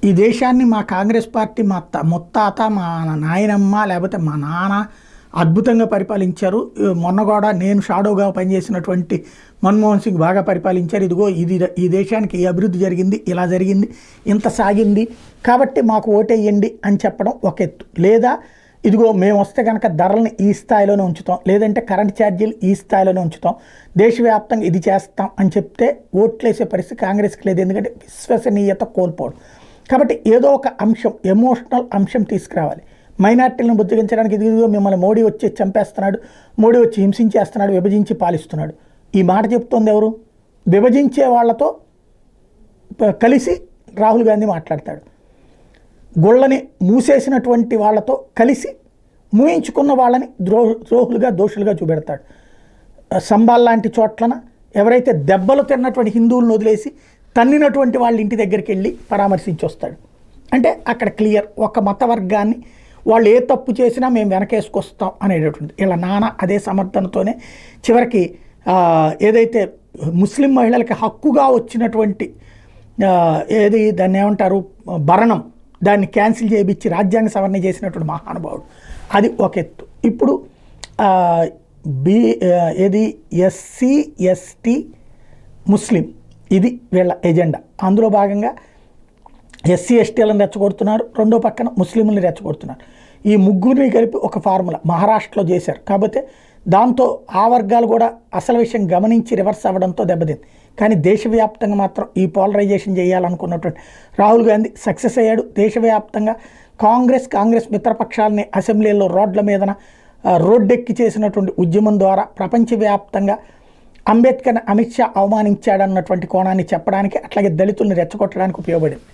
ఈ దేశాన్ని మా కాంగ్రెస్ పార్టీ ముత్తాత మా నాయనమ్మ లేకపోతే మా నాన్న అద్భుతంగా పరిపాలించారు. మొన్న కూడా నేను షాడోగా పనిచేసినటువంటి మన్మోహన్ సింగ్ బాగా పరిపాలించారు. ఇదిగో ఈ దేశానికి ఈ అభివృద్ధి జరిగింది, ఇలా జరిగింది, ఇంత సాగింది, కాబట్టి మాకు ఓటేయండి అని చెప్పడం ఒక ఎత్తు. లేదా ఇదిగో మేము వస్తే కనుక ధరలను ఈ స్థాయిలోనే ఉంచుతాం, లేదంటే కరెంట్ ఛార్జీలు ఈ స్థాయిలోనే ఉంచుతాం, దేశవ్యాప్తంగా ఇది చేస్తాం అని చెప్తే ఓట్లేసే పరిస్థితి కాంగ్రెస్కి లేదు. ఎందుకంటే విశ్వసనీయత కోల్పోవడం. కాబట్టి ఏదో ఒక అంశం, ఎమోషనల్ అంశం తీసుకురావాలి. మైనార్టీలను బుజ్జగించడానికి ఇదిగో మిమ్మల్ని మోడీ వచ్చి చంపేస్తున్నాడు, మోడీ వచ్చి హింసించేస్తున్నాడు, విభజించి పాలిస్తున్నాడు. ఈ మాట చెప్తోంది ఎవరు? విభజించే వాళ్ళతో కలిసి రాహుల్ గాంధీ మాట్లాడతాడు. గుళ్ళని మూసేసినటువంటి వాళ్ళతో కలిసి మూయించుకున్న వాళ్ళని ద్రోహులుగా దోషులుగా చూపెడతాడు. సంబాల్ లాంటి చోట్లన ఎవరైతే దెబ్బలు తిన్నటువంటి హిందువులను వదిలేసి తన్నినటువంటి వాళ్ళ ఇంటి దగ్గరికి వెళ్ళి పరామర్శించి వస్తాడు. అంటే అక్కడ క్లియర్, ఒక మత వర్గాన్ని వాళ్ళు ఏ తప్పు చేసినా మేము వెనకేసుకొస్తాం అనేటటువంటి. ఇలా నాన్న అదే సమర్థనతోనే చివరికి ఏదైతే ముస్లిం మహిళలకి హక్కుగా వచ్చినటువంటి ఏది దాన్ని ఏమంటారు భరణం, దాన్ని క్యాన్సిల్ చేయించి రాజ్యాంగ సవరణ చేసినటువంటి మహానుభావుడు. అది ఒక ఎత్తు. ఇప్పుడు ఏది ఎస్సీ ఎస్టీ ముస్లిం, ఇది వీళ్ళ ఎజెండా. అందులో భాగంగా ఎస్సీ ఎస్టీలను రెచ్చగొడుతున్నారు, రెండో పక్కన ముస్లింలను రెచ్చగొడుతున్నారు. ఈ ముగ్గురిని కలిపి ఒక ఫార్ములా మహారాష్ట్రలో చేశారు. కాకపోతే దాంతో ఆ వర్గాలు కూడా అసలు విషయం గమనించి రివర్స్ అవ్వడంతో దెబ్బతింది. కానీ దేశవ్యాప్తంగా మాత్రం ఈ పోలరైజేషన్ చేయాలనుకున్నటువంటి రాహుల్ గాంధీ సక్సెస్ అయ్యాడు. దేశవ్యాప్తంగా కాంగ్రెస్ మిత్రపక్షాలని అసెంబ్లీలో రోడ్ల మీదన రోడ్డెక్కి చేసినటువంటి ఉద్యమం ద్వారా ప్రపంచవ్యాప్తంగా అంబేద్కర్ని అమిత్ షా అవమానించాడన్నటువంటి కోణాన్ని చెప్పడానికి, అట్లాగే దళితుల్ని రెచ్చగొట్టడానికి ఉపయోగపడింది.